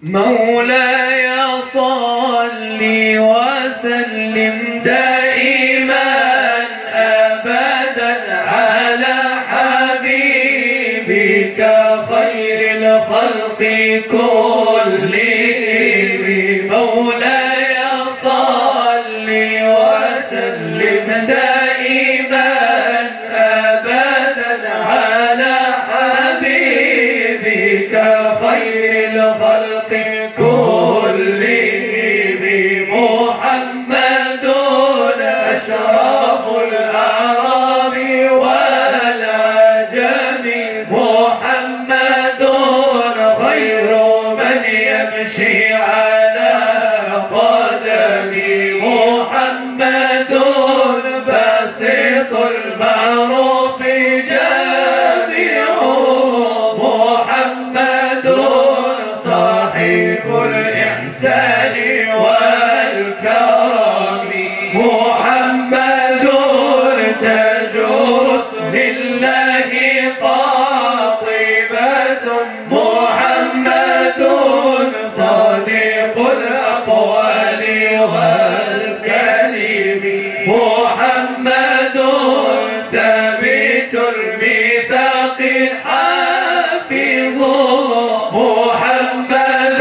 مولاي صل وسلم دائما أبدا على حبيبك خير الخلق كلهم. مولاي صل وسلم دائما أبدا على حبيبك خير الخلق كلهم. محمد أشرف الأعراب والعجم، محمد خير من يمشي على قدمه، محمد باسط المعروف جامع، محمد صاحب الإحسان والكرم، محمد تاج رسل الله قاطبة، محمد صادق الأقوال والكلم، محمد ثابت الميثاق حافظ، محمد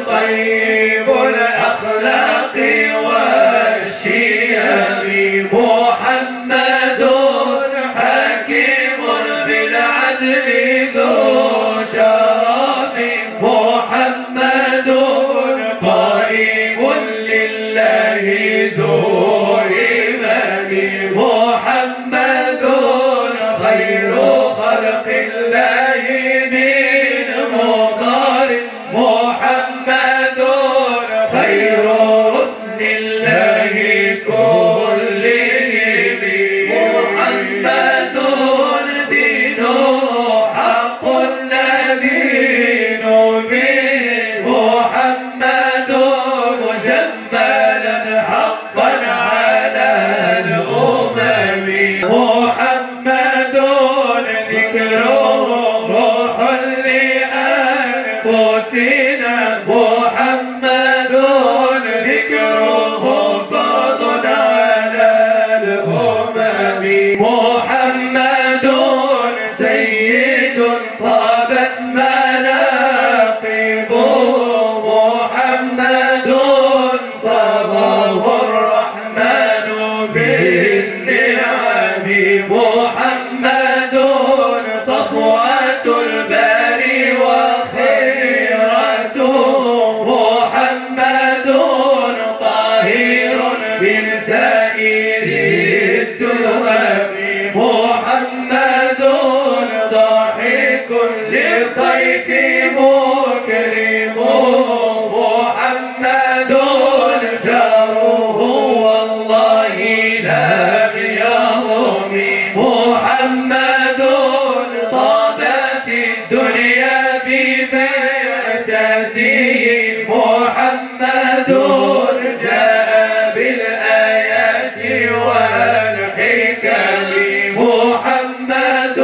طيب الأخلاق والشيم، محمد حكيم بالعدل ذو شرف، محمد قائم لله ذو همم، محمد خير خلق الله من مطر، محمد خير رسل الله كلهم، محمد دينه حق ندين به، محمد مجملا حقا على الأمم، محمد ذكره روح لأنفسنا، محمد ذكره فرض على الأمم، محمد سيد طابت مناقبه، محمد صباه الرحمن بالنعم، محمد صفوة الباري وخيرته، محمد طاهر من سائر التهم، محمد ضاحك للضيف مكرم، محمد جاره والله لم يظلم، محمد طابت الدنيا ببيتته، محمد جاء بالآيات والحكم، محمد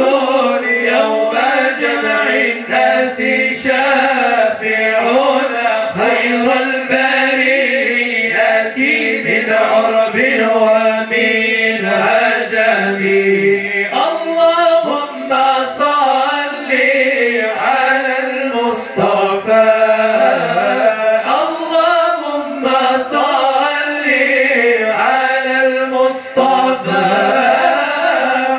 يوم جمع الناس شافعنا خير البريات من عرب ومن عجم. اللهم صل على المصطفى، اللهم صل على المصطفى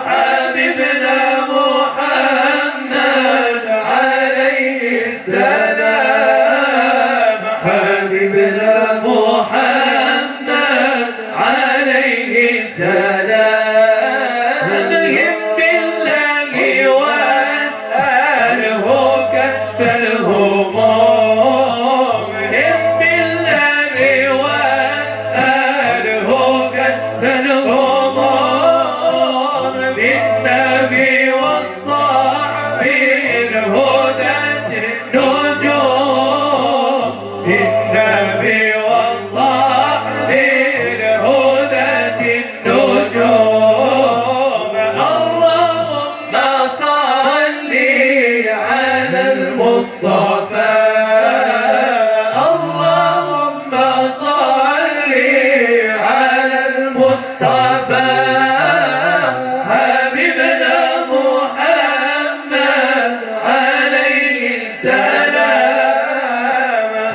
حبيبنا محمد عليه السلام، حبيبنا محمد عليه السلام. هم بالله واسأله كشف الهموم، هم بالله واسأله كشف الهموم، بالنبي والصحب الهدى النجوم، بالنبي والصحب الهدى النجوم. اللهم صل على المصطفى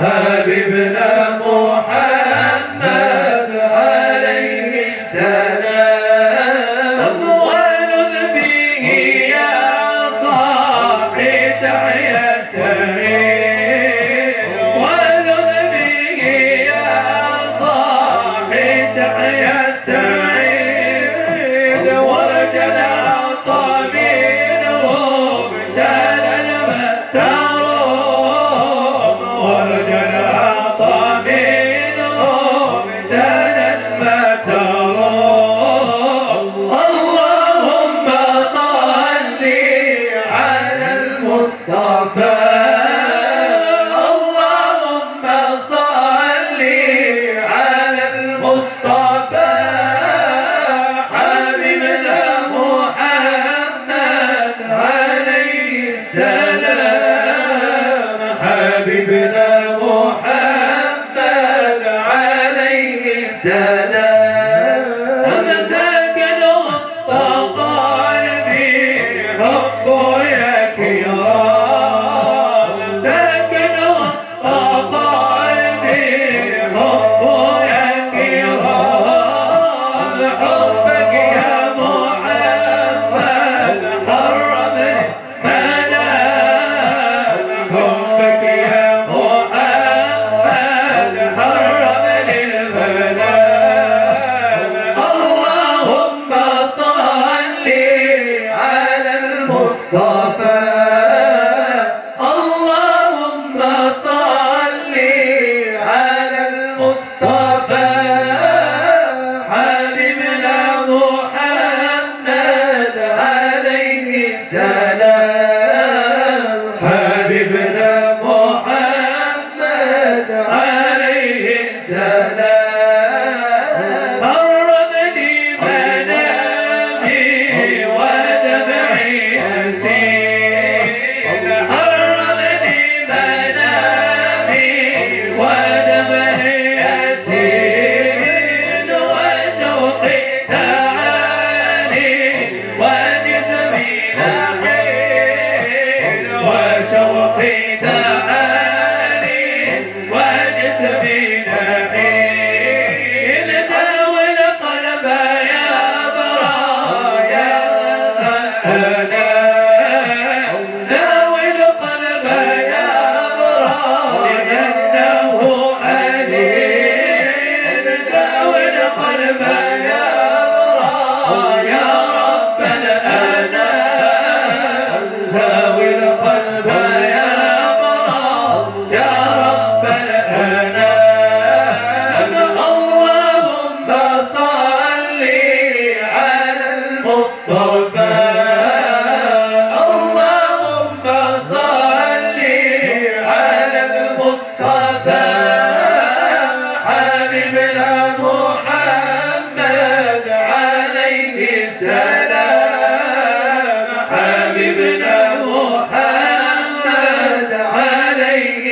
حبيبنا محمد عليه السلام ولذ به يا صاحي تعيا سعيد ولذ به يا صاحي تعيا سعيد ورجى العطا منهم تلا المتروم ورجى العطا منهم تلا المتروم اللهم صل على المصطفى اللهم صل على المصطفى حبيبنا محمد عليه السلام حبيبنا محمد عليه السلام أمساك وسط قلبي حبه يا كرام ساكن وسط قلبي حبه يا كرام حبك يا محمد حرم المنام حبك يا محمد حرم للمنام اللهم صل على المصطفى اللهم صل على المصطفى حبيبنا محمد عليه السلام حبيبنا محمد عليه السلام قرب لي منامي ودمعي يسيل قرب لي منامي ودمعي يسيل وشوقي تعالي وجسمي نحيل وشوقي تعالي وجسمي نحيل داوي القلب يا برايا أنا داوي القلب يا برايا إنه عليل داوي القلب يا برايا رب الأنام داوي القلب يا برايا يا رب الأنام اللهم صل على المصطفى اللهم صل على المصطفى حبيبنا محمد عليه السلام حبيبنا محمد عليه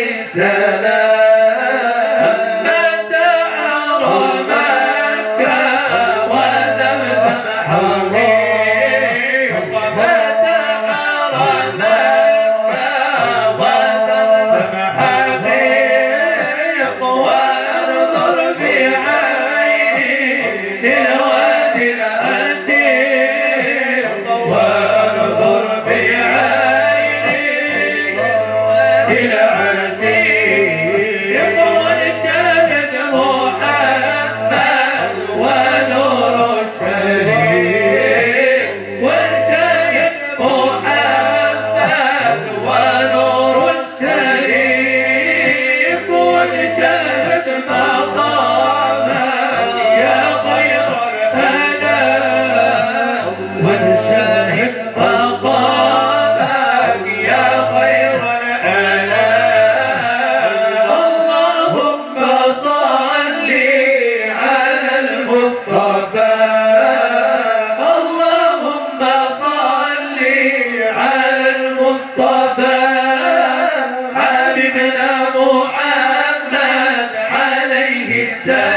السلام متى حرمك وزمزم حقيق متى حرمك وزمزم حقيق وانظر بعيني للوادي العتيق وانظر بعيني العتيق ونشاهد محمد ونور الشريف ونشاهد محمد ونور الشريف ونشاهد مقامك يا خير الأنام ونشاهد مقامك يا خير الأنام اللهم صل على المصطفى اللهم صل على المصطفى حبيبنا محمد عليه السلام